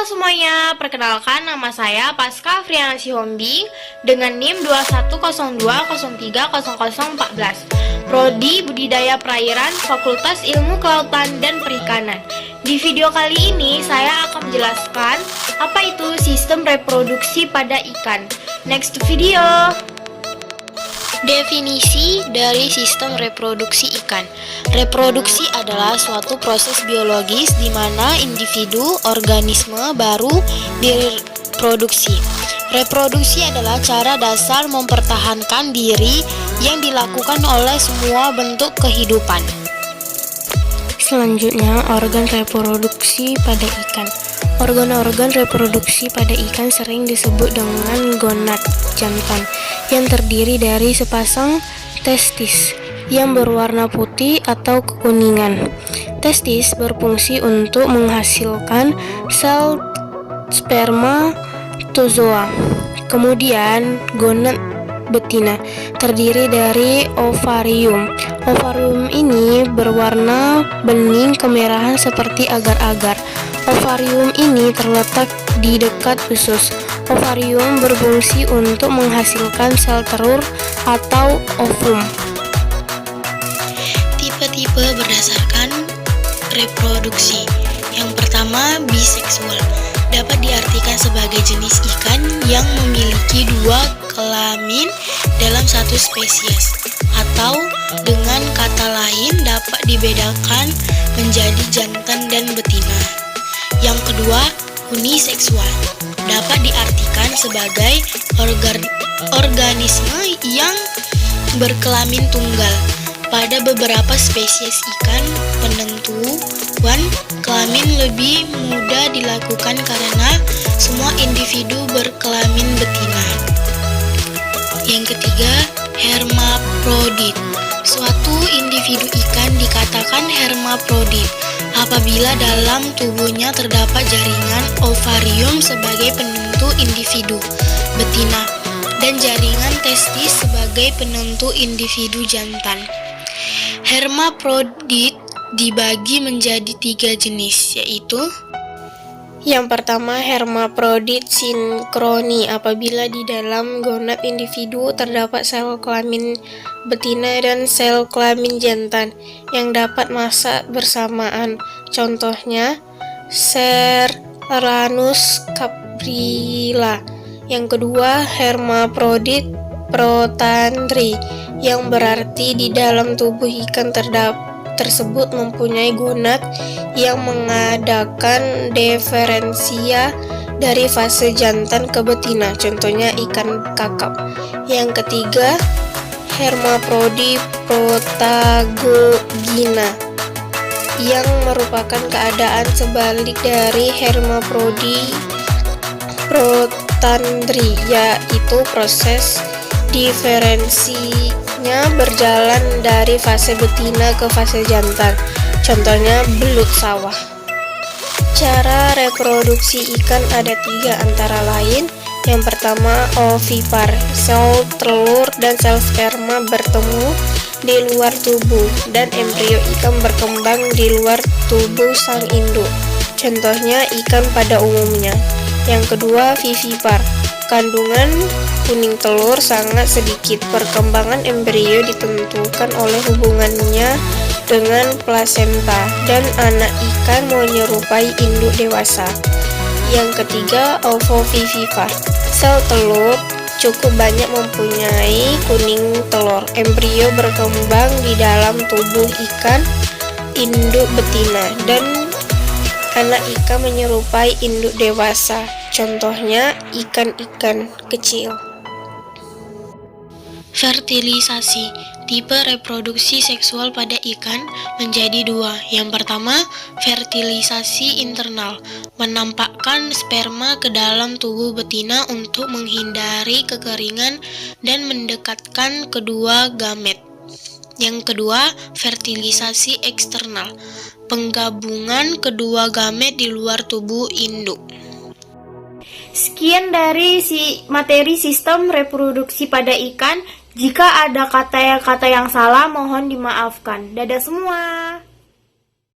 Halo semuanya, perkenalkan nama saya Pasca Afriana Sihombing dengan NIM 2102030014, Prodi Budidaya Perairan, Fakultas Ilmu Kelautan dan Perikanan. Di video kali ini saya akan menjelaskan apa itu sistem reproduksi pada ikan. Next video. Definisi dari sistem reproduksi ikan. Reproduksi adalah suatu proses biologis di mana individu organisme baru direproduksi. Reproduksi adalah cara dasar mempertahankan diri yang dilakukan oleh semua bentuk kehidupan. Selanjutnya, organ reproduksi pada ikan. Organ-organ reproduksi pada ikan sering disebut dengan gonad jantan yang terdiri dari sepasang testis yang berwarna putih atau kekuningan. Testis berfungsi untuk menghasilkan sel spermatozoa. Kemudian gonad betina terdiri dari ovarium. Ovarium ini berwarna bening kemerahan seperti agar-agar. Ovarium ini terletak di dekat usus. Ovarium berfungsi untuk menghasilkan sel telur atau ovum. Tipe-tipe berdasarkan reproduksi. Yang pertama, biseksual. Dapat diartikan sebagai jenis ikan yang memiliki dua kelamin dalam satu spesies, atau dengan kata lain dapat dibedakan menjadi jantan dan betina. Yang kedua, uniseksual. Dapat diartikan sebagai organisme yang berkelamin tunggal. Pada beberapa spesies ikan, penentuan kelamin lebih mudah dilakukan karena semua individu berkelamin betina. Yang ketiga, hermaprodit. Suatu individu ikan dikatakan hermaprodit apabila dalam tubuhnya terdapat jaringan ovarium sebagai penentu individu betina dan jaringan testis sebagai penentu individu jantan. Hermaprodit dibagi menjadi 3 jenis, yaitu yang pertama, hermaprodit sinkroni apabila di dalam gonad individu terdapat sel kelamin betina dan sel kelamin jantan yang dapat masak bersamaan. Contohnya, Serranus caprila. Yang kedua, hermaprodit protandri yang berarti di dalam tubuh ikan tersebut mempunyai gonad yang mengadakan diferensia dari fase jantan ke betina, contohnya ikan kakap. Yang ketiga, hermaprodit protagogyna yang merupakan keadaan sebalik dari hermaprodit protandri, yaitu proses diferensinya berjalan dari fase betina ke fase jantan, contohnya belut sawah. Cara reproduksi ikan ada 3 antara lain. Yang pertama, ovipar. Sel telur dan sel sperma bertemu di luar tubuh dan embrio ikan berkembang di luar tubuh sang induk, contohnya ikan pada umumnya. Yang kedua, vivipar. Kandungan kuning telur sangat sedikit. Perkembangan embrio ditentukan oleh hubungannya dengan plasenta dan anak ikan menyerupai induk dewasa. Yang ketiga, ovovivipar. Sel telur cukup banyak mempunyai kuning telur. Embrio berkembang di dalam tubuh ikan induk betina dan anak ikan menyerupai induk dewasa. Contohnya ikan-ikan kecil. Fertilisasi. Tipe reproduksi seksual pada ikan menjadi 2. Yang pertama, fertilisasi internal, menampakkan sperma ke dalam tubuh betina untuk menghindari kekeringan dan mendekatkan kedua gamet. Yang kedua, fertilisasi eksternal, penggabungan kedua gamet di luar tubuh induk. Sekian dari materi sistem reproduksi pada ikan. Jika ada kata-kata yang salah, mohon dimaafkan. Dadah semua.